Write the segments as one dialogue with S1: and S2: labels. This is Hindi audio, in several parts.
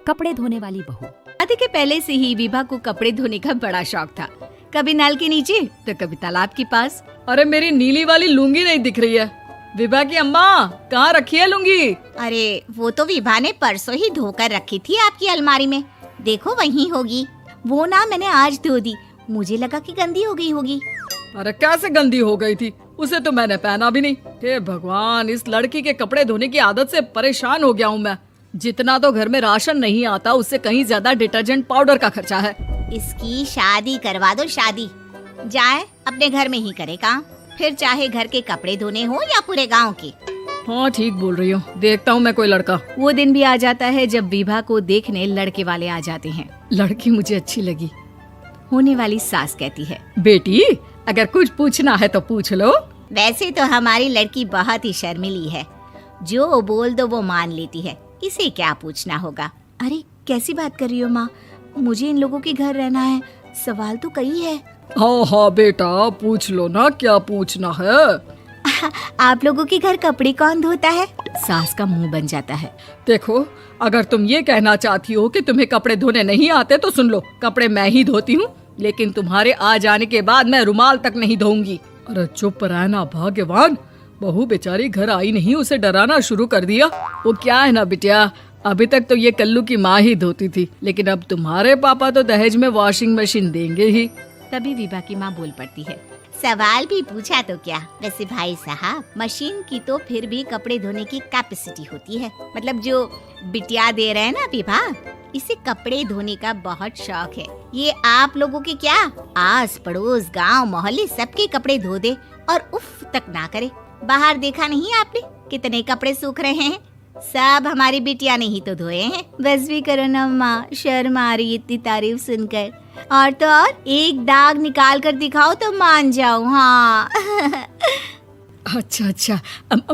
S1: कपड़े धोने वाली बहू।
S2: शादी के पहले से ही विभा को कपड़े धोने का बड़ा शौक था। कभी नल के नीचे तो कभी तालाब के पास।
S3: अरे मेरी नीली वाली लुंगी नहीं दिख रही है। विभा की अम्मा, कहाँ रखी है लुंगी?
S4: अरे वो तो विभा ने परसों ही धोकर रखी थी आपकी अलमारी में, देखो वहीं होगी। वो ना मैंने आज धो दी, मुझे लगा कि गंदी हो गई होगी।
S3: अरे कैसे गंदी हो गई थी, उसे तो मैंने पहना भी नहीं। हे भगवान, इस लड़की के कपड़े धोने की आदत से परेशान हो गया हूँ मैं। जितना तो घर में राशन नहीं आता, उससे कहीं ज्यादा डिटर्जेंट पाउडर का खर्चा है।
S4: इसकी शादी करवा दो, शादी जाए अपने घर में ही करे काम, फिर चाहे घर के कपड़े धोने हो या पूरे गांव के।
S3: हाँ ठीक बोल रही हूँ, देखता हूँ मैं कोई लड़का।
S2: वो दिन भी आ जाता है जब विभा को देखने लड़के वाले आ जाते हैं।
S3: लड़की मुझे अच्छी लगी।
S2: होने वाली सास कहती है,
S3: बेटी अगर कुछ पूछना है तो पूछ लो।
S4: वैसे तो हमारी लड़की बहुत ही शर्मीली है, जो बोल दो वो मान लेती है, इसे क्या पूछना होगा।
S2: अरे कैसी बात कर रही हो माँ, मुझे इन लोगों के घर रहना है, सवाल तो कई है।
S3: हाँ हाँ बेटा, पूछ लो ना, क्या पूछना है।
S2: आप लोगों के घर कपड़े कौन धोता है? सास का मुंह बन जाता है।
S3: देखो, अगर तुम ये कहना चाहती हो कि तुम्हें कपड़े धोने नहीं आते तो सुन लो, कपड़े मैं ही धोती हूँ, लेकिन तुम्हारे आ जाने के बाद मैं रुमाल तक नहीं धोऊंगी। अरे चुप रहना भाग्यवान, बहू बेचारी घर आई नहीं, उसे डराना शुरू कर दिया। वो क्या है ना बिटिया, अभी तक तो ये कल्लू की माँ ही धोती थी, लेकिन अब तुम्हारे पापा तो दहेज में वॉशिंग मशीन देंगे ही।
S2: तभी विभा की माँ बोल पड़ती है,
S4: सवाल भी पूछा तो क्या। वैसे भाई साहब, मशीन की तो फिर भी कपड़े धोने की कैपेसिटी होती है, मतलब जो बिटिया दे रहे हैं ना विभा, इसे कपड़े धोने का बहुत शौक है। ये आप लोगों के क्या, आस पड़ोस गांव मोहल्ले सबके कपड़े धो दे और उफ तक ना करे। बाहर देखा नहीं आपने कितने कपड़े सूख रहे हैं, सब हमारी बिटिया ने ही तो धोए हैं।
S2: बस भी करो ना माँ, शर्म आ रही इतनी तारीफ सुनकर। और तो और एक दाग निकाल कर दिखाओ तो मान जाओ। हाँ
S3: अच्छा अच्छा,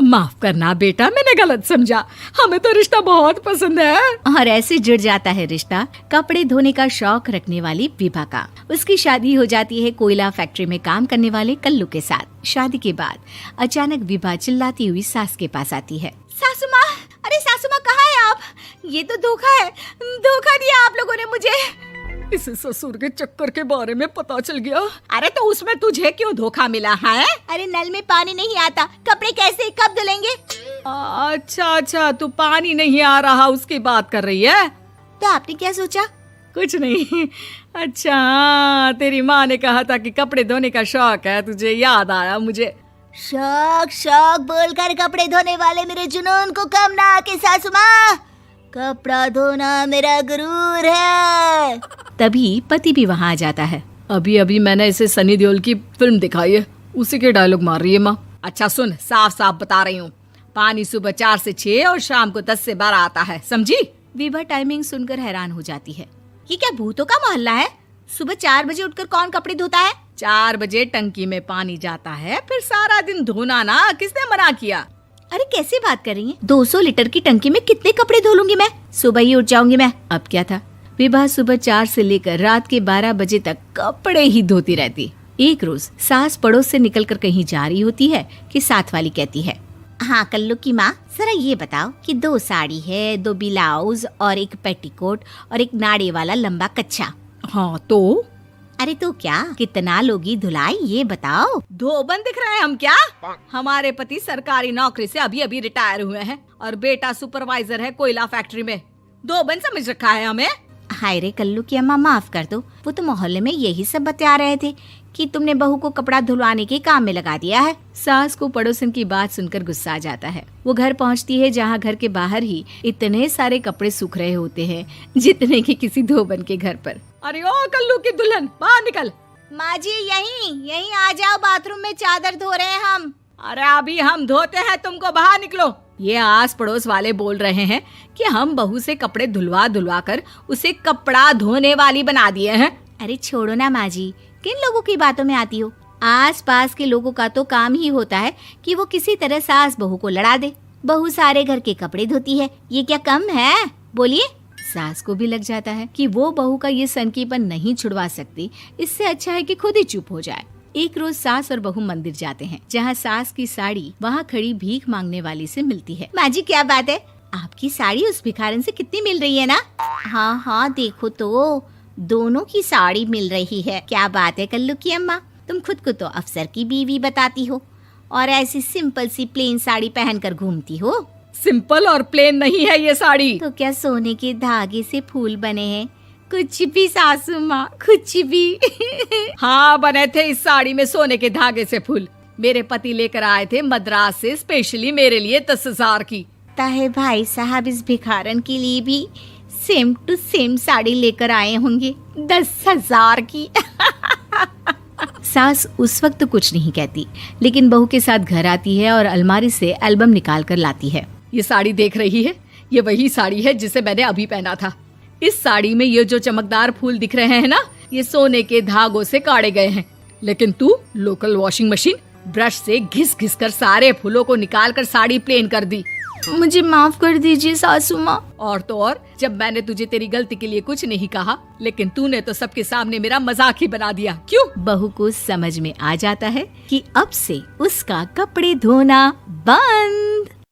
S3: माफ करना बेटा, मैंने गलत समझा, हमें तो रिश्ता बहुत पसंद है।
S2: और ऐसे जुड़ जाता है रिश्ता कपड़े धोने का शौक रखने वाली विभा का। उसकी शादी हो जाती है कोयला फैक्ट्री में काम करने वाले कल्लू के साथ। शादी के बाद अचानक विभा चिल्लाती हुई सास के पास आती है।
S4: सासू माँ, अरे सासू माँ कहाँ है आप? ये तो धोखा है, धोखा दिया आप लोगों ने मुझे।
S3: इसे ससुर के चक्कर के बारे में पता चल गया।
S4: अरे तो उसमें तुझे क्यों धोखा मिला है? अरे नल में पानी नहीं आता, कपड़े कैसे कब धुलेंगे?
S3: अच्छा अच्छा, तू पानी नहीं आ रहा उसकी बात कर रही है।
S4: तो आपने क्या सोचा?
S3: कुछ नहीं। अच्छा, तेरी माँ ने कहा था कि कपड़े धोने का शौक है तुझे, याद आया मुझे।
S4: शौक शौक बोलकर कपड़े धोने वाले मेरे जुनून को कम ना आके सासू माँ, कपड़ा धोना मेरा गुरूर है।
S2: तभी पति भी वहाँ आ जाता है।
S3: अभी अभी मैंने इसे सनी देओल की फिल्म दिखाई है, उसी के डायलॉग मार रही है माँ। अच्छा सुन, साफ साफ बता रही हूँ, पानी सुबह 4 से 6 और शाम को 10 से 12 आता है, समझी?
S2: विभा टाइमिंग सुनकर हैरान हो जाती है।
S4: ये क्या भूतों का मोहल्ला है? सुबह 4 बजे उठकर कौन कपड़े धोता है?
S3: 4 बजे टंकी में पानी जाता है, फिर सारा दिन धोना ना, किसने मना किया?
S2: अरे कैसी बात कर रही हैं? 200 लीटर की टंकी में कितने कपड़े धो लूंगी मैं, सुबह ही उठ जाऊंगी मैं। अब क्या था, विभा सुबह 4 से लेकर रात के 12 बजे तक कपड़े ही धोती रहती। एक रोज सास पड़ोस से निकलकर कहीं जा रही होती है कि साथ वाली कहती है,
S4: हाँ कल्लू की माँ, जरा ये बताओ कि 2 साड़ी है, 2 ब्लाउज और एक पेटीकोट और एक नाड़े वाला लंबा कच्छा।
S3: हाँ तो?
S4: अरे तो क्या, कितना लोगी धुलाई ये बताओ।
S3: धोबन दिख रहे हैं हम क्या? हमारे पति सरकारी नौकरी से अभी अभी रिटायर हुए हैं और बेटा सुपरवाइजर है कोयला फैक्ट्री में। धोबन समझ रखा है हमें।
S4: हाय रे कल्लू की अम्मा, माफ कर दो, वो तो मोहल्ले में यही सब बता रहे थे कि तुमने बहू को कपड़ा धुलवाने के काम में लगा दिया है।
S2: सास को पड़ोसन की बात सुनकर गुस्सा आ जाता है। वो घर पहुंचती है जहां घर के बाहर ही इतने सारे कपड़े सूख रहे होते हैं जितने कि किसी धोबन के घर पर।
S3: अरे ओ कल्लू की दुल्हन, बाहर निकल।
S4: माँ जी यहीं आ जाओ, बाथरूम में चादर धो रहे हैं हम।
S3: अरे अभी हम धोते हैं, तुमको बाहर निकलो। ये आस पड़ोस वाले बोल रहे हैं कि हम बहू से कपड़े धुलवा कर उसे कपड़ा धोने वाली बना दिए हैं।
S2: अरे छोड़ो ना माँ जी, किन लोगों की बातों में आती हो? आस पास के लोगों का तो काम ही होता है कि वो किसी तरह सास बहू को लड़ा दे। बहू सारे घर के कपड़े धोती है, ये क्या कम है? बोलिए। सास को भी लग जाता है कि वो बहू का ये सनकीपन नहीं छुड़वा सकती, इससे अच्छा है कि खुद ही चुप हो जाए। एक रोज सास और बहू मंदिर जाते हैं, जहाँ सास की साड़ी वहाँ खड़ी भीख मांगने वाली से मिलती है।
S4: माँ जी क्या बात है, आपकी साड़ी उस भिखारन से कितनी मिल रही है ना? हाँ हाँ, देखो तो दोनों की साड़ी मिल रही है। क्या बात है कल्लू की अम्मा, तुम खुद को तो अफसर की बीवी बताती हो और ऐसी सिंपल सी प्लेन साड़ी पहनकर घूमती हो।
S3: सिंपल और प्लेन नहीं है ये साड़ी।
S4: तो क्या सोने के धागे से फूल बने हैं? कुछ भी सासू माँ, कुछ भी।
S3: हाँ, बने थे इस साड़ी में सोने के धागे से फूल। मेरे पति लेकर आए थे मद्रास से स्पेशली मेरे लिए 10,000 की।
S4: ताहे भाई साहब इस भिखारन के लिए भी सेम टू सेम साड़ी लेकर आए होंगे 10,000 की।
S2: सास उस वक्त तो कुछ नहीं कहती, लेकिन बहू के साथ घर आती है और अलमारी से एल्बम निकाल कर लाती है।
S3: ये साड़ी देख रही है, ये वही साड़ी है जिसे मैंने अभी पहना था। इस साड़ी में ये जो चमकदार फूल दिख रहे हैं ना, ये सोने के धागों से काढ़े गए हैं। लेकिन तू लोकल वॉशिंग मशीन ब्रश से घिस घिस कर सारे फूलों को निकाल कर साड़ी प्लेन कर दी।
S2: मुझे माफ कर दीजिए सासू माँ।
S3: और तो और, जब मैंने तुझे तेरी गलती के लिए कुछ नहीं कहा, लेकिन तूने तो सबके सामने मेरा मजाक ही बना दिया। क्यों?
S2: बहू को समझ में आ जाता है कि अब से उसका कपड़े धोना बंद।